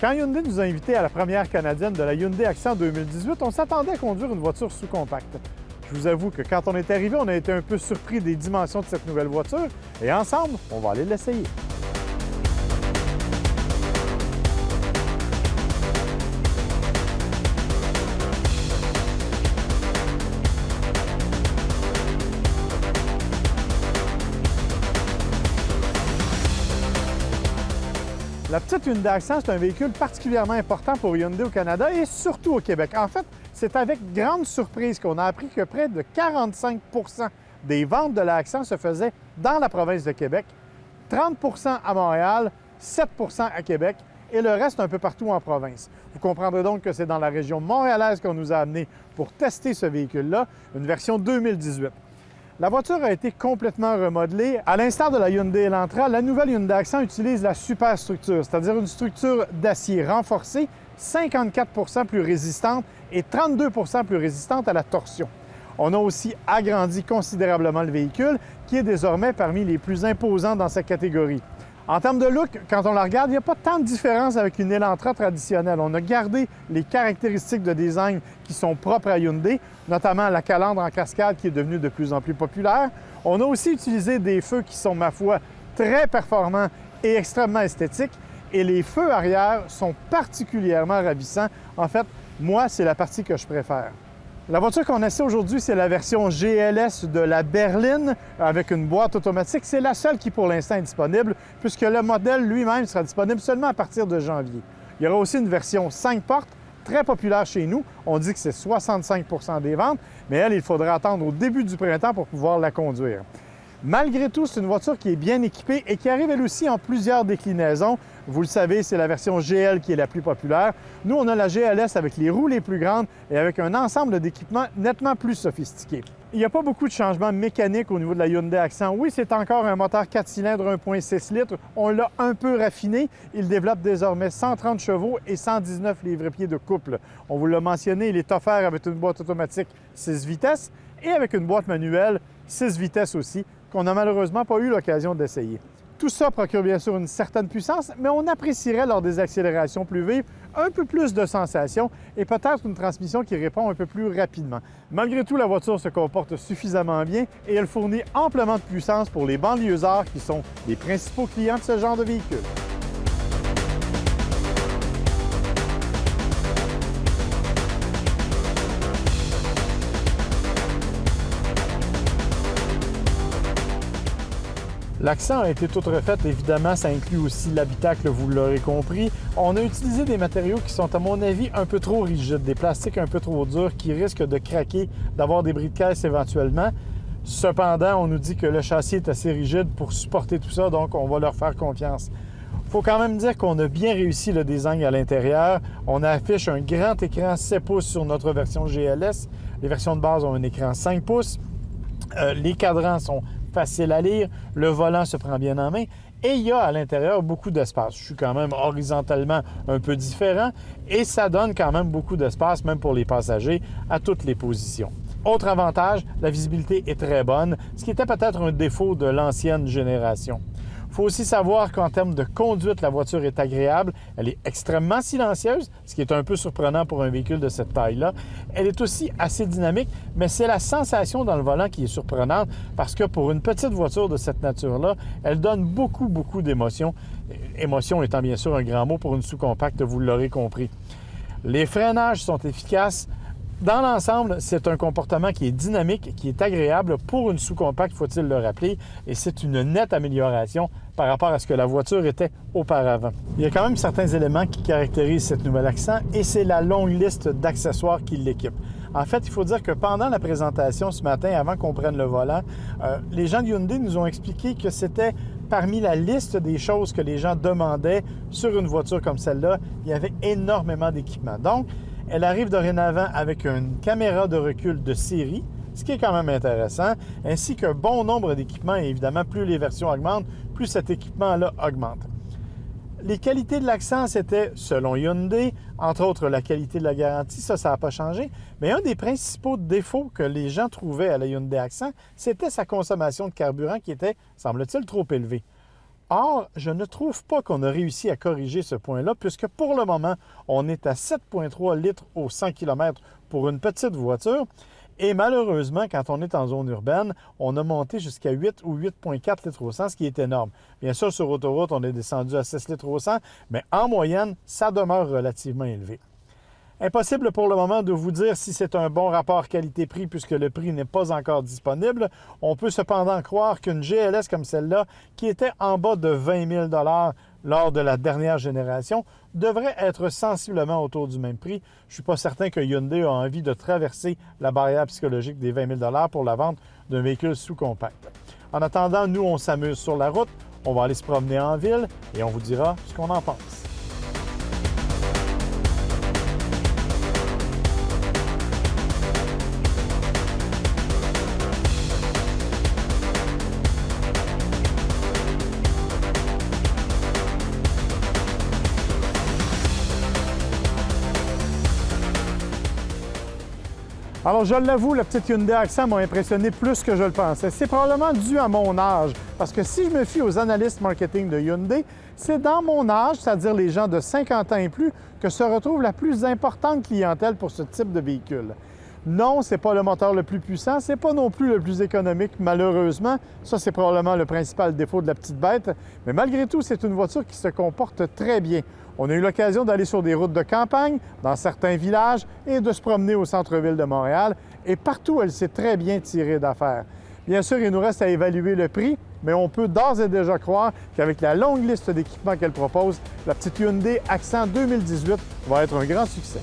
Quand Hyundai nous a invités à la première canadienne de la Hyundai Accent 2018, on s'attendait à conduire une voiture sous-compacte. Je vous avoue que quand on est arrivé, on a été un peu surpris des dimensions de cette nouvelle voiture et ensemble, on va aller l'essayer. La petite Hyundai Accent, c'est un véhicule particulièrement important pour Hyundai au Canada et surtout au Québec. En fait, c'est avec grande surprise qu'on a appris que près de 45 des ventes de la Accent se faisaient dans la province de Québec, 30 à Montréal, 7 à Québec et le reste un peu partout en province. Vous comprendrez donc que c'est dans la région montréalaise qu'on nous a amenés pour tester ce véhicule-là, une version 2018. La voiture a été complètement remodelée. À l'instar de la Hyundai Elantra, la nouvelle Hyundai Accent utilise la superstructure, c'est-à-dire une structure d'acier renforcée, 54 plus résistante et 32 plus résistante à la torsion. On a aussi agrandi considérablement le véhicule, qui est désormais parmi les plus imposants dans sa catégorie. En termes de look, quand on la regarde, il n'y a pas tant de différence avec une Elantra traditionnelle. On a gardé les caractéristiques de design qui sont propres à Hyundai, notamment la calandre en cascade qui est devenue de plus en plus populaire. On a aussi utilisé des feux qui sont, ma foi, très performants et extrêmement esthétiques. Et les feux arrière sont particulièrement ravissants. En fait, moi, c'est la partie que je préfère. La voiture qu'on essaie aujourd'hui, c'est la version GLS de la berline avec une boîte automatique. C'est la seule qui, pour l'instant, est disponible, puisque le modèle lui-même sera disponible seulement à partir de janvier. Il y aura aussi une version 5 portes, très populaire chez nous. On dit que c'est 65 des ventes, mais elle, il faudra attendre au début du printemps pour pouvoir la conduire. Malgré tout, c'est une voiture qui est bien équipée et qui arrive elle aussi en plusieurs déclinaisons. Vous le savez, c'est la version GL qui est la plus populaire. Nous, on a la GLS avec les roues les plus grandes et avec un ensemble d'équipements nettement plus sophistiqués. Il n'y a pas beaucoup de changements mécaniques au niveau de la Hyundai Accent. Oui, c'est encore un moteur 4 cylindres 1,6 litres. On l'a un peu raffiné. Il développe désormais 130 chevaux et 119 livres-pieds de couple. On vous l'a mentionné, il est offert avec une boîte automatique 6 vitesses et avec une boîte manuelle 6 vitesses aussi, qu'on n'a malheureusement pas eu l'occasion d'essayer. Tout ça procure bien sûr une certaine puissance, mais on apprécierait lors des accélérations plus vives un peu plus de sensations et peut-être une transmission qui répond un peu plus rapidement. Malgré tout, la voiture se comporte suffisamment bien et elle fournit amplement de puissance pour les banlieusards qui sont les principaux clients de ce genre de véhicule. L'Accent a été toute refaite, évidemment, ça inclut aussi l'habitacle, vous l'aurez compris. On a utilisé des matériaux qui sont, à mon avis, un peu trop rigides, des plastiques un peu trop durs qui risquent de craquer, d'avoir des bris de caisse éventuellement. Cependant, on nous dit que le châssis est assez rigide pour supporter tout ça, donc on va leur faire confiance. Il faut quand même dire qu'on a bien réussi le design à l'intérieur. On affiche un grand écran 7 pouces sur notre version GLS. Les versions de base ont un écran 5 pouces. Les cadrans sont facile à lire, le volant se prend bien en main et il y a à l'intérieur beaucoup d'espace. Je suis quand même horizontalement un peu différent et ça donne quand même beaucoup d'espace, même pour les passagers, à toutes les positions. Autre avantage, la visibilité est très bonne, ce qui était peut-être un défaut de l'ancienne génération. Il faut aussi savoir qu'en termes de conduite, la voiture est agréable. Elle est extrêmement silencieuse, ce qui est un peu surprenant pour un véhicule de cette taille-là. Elle est aussi assez dynamique, mais c'est la sensation dans le volant qui est surprenante parce que pour une petite voiture de cette nature-là, elle donne beaucoup d'émotions. Émotion étant bien sûr un grand mot pour une sous-compacte, vous l'aurez compris. Les freinages sont efficaces. Dans l'ensemble, c'est un comportement qui est dynamique, qui est agréable pour une sous-compacte, faut-il le rappeler, et c'est une nette amélioration par rapport à ce que la voiture était auparavant. Il y a quand même certains éléments qui caractérisent cette nouvelle Accent et c'est la longue liste d'accessoires qui l'équipent. En fait, il faut dire que pendant la présentation ce matin, avant qu'on prenne le volant, les gens de Hyundai nous ont expliqué que c'était parmi la liste des choses que les gens demandaient sur une voiture comme celle-là, il y avait énormément d'équipements. Donc, elle arrive dorénavant avec une caméra de recul de série, ce qui est quand même intéressant, ainsi qu'un bon nombre d'équipements. Et évidemment, plus les versions augmentent, plus cet équipement-là augmente. Les qualités de l'Accent, c'était, selon Hyundai, entre autres la qualité de la garantie, ça n'a pas changé. Mais un des principaux défauts que les gens trouvaient à la Hyundai Accent, c'était sa consommation de carburant qui était, semble-t-il, trop élevée. Or, je ne trouve pas qu'on a réussi à corriger ce point-là, puisque pour le moment, on est à 7,3 litres au 100 km pour une petite voiture. Et malheureusement, quand on est en zone urbaine, on a monté jusqu'à 8 ou 8,4 litres au 100, ce qui est énorme. Bien sûr, sur autoroute, on est descendu à 6 litres au 100, mais en moyenne, ça demeure relativement élevé. Impossible pour le moment de vous dire si c'est un bon rapport qualité-prix puisque le prix n'est pas encore disponible. On peut cependant croire qu'une GLS comme celle-là, qui était en bas de 20 000 lors de la dernière génération, devrait être sensiblement autour du même prix. Je ne suis pas certain que Hyundai a envie de traverser la barrière psychologique des 20 000 pour la vente d'un véhicule sous-compact. En attendant, nous, on s'amuse sur la route, on va aller se promener en ville et on vous dira ce qu'on en pense. Alors, je l'avoue, la petite Hyundai Accent m'a impressionné plus que je le pensais. C'est probablement dû à mon âge, parce que si je me fie aux analystes marketing de Hyundai, c'est dans mon âge, c'est-à-dire les gens de 50 ans et plus, que se retrouve la plus importante clientèle pour ce type de véhicule. Non, ce n'est pas le moteur le plus puissant, ce n'est pas non plus le plus économique, malheureusement. Ça, c'est probablement le principal défaut de la petite bête. Mais malgré tout, c'est une voiture qui se comporte très bien. On a eu l'occasion d'aller sur des routes de campagne, dans certains villages, et de se promener au centre-ville de Montréal. Et partout, elle s'est très bien tirée d'affaire. Bien sûr, il nous reste à évaluer le prix, mais on peut d'ores et déjà croire qu'avec la longue liste d'équipements qu'elle propose, la petite Hyundai Accent 2018 va être un grand succès.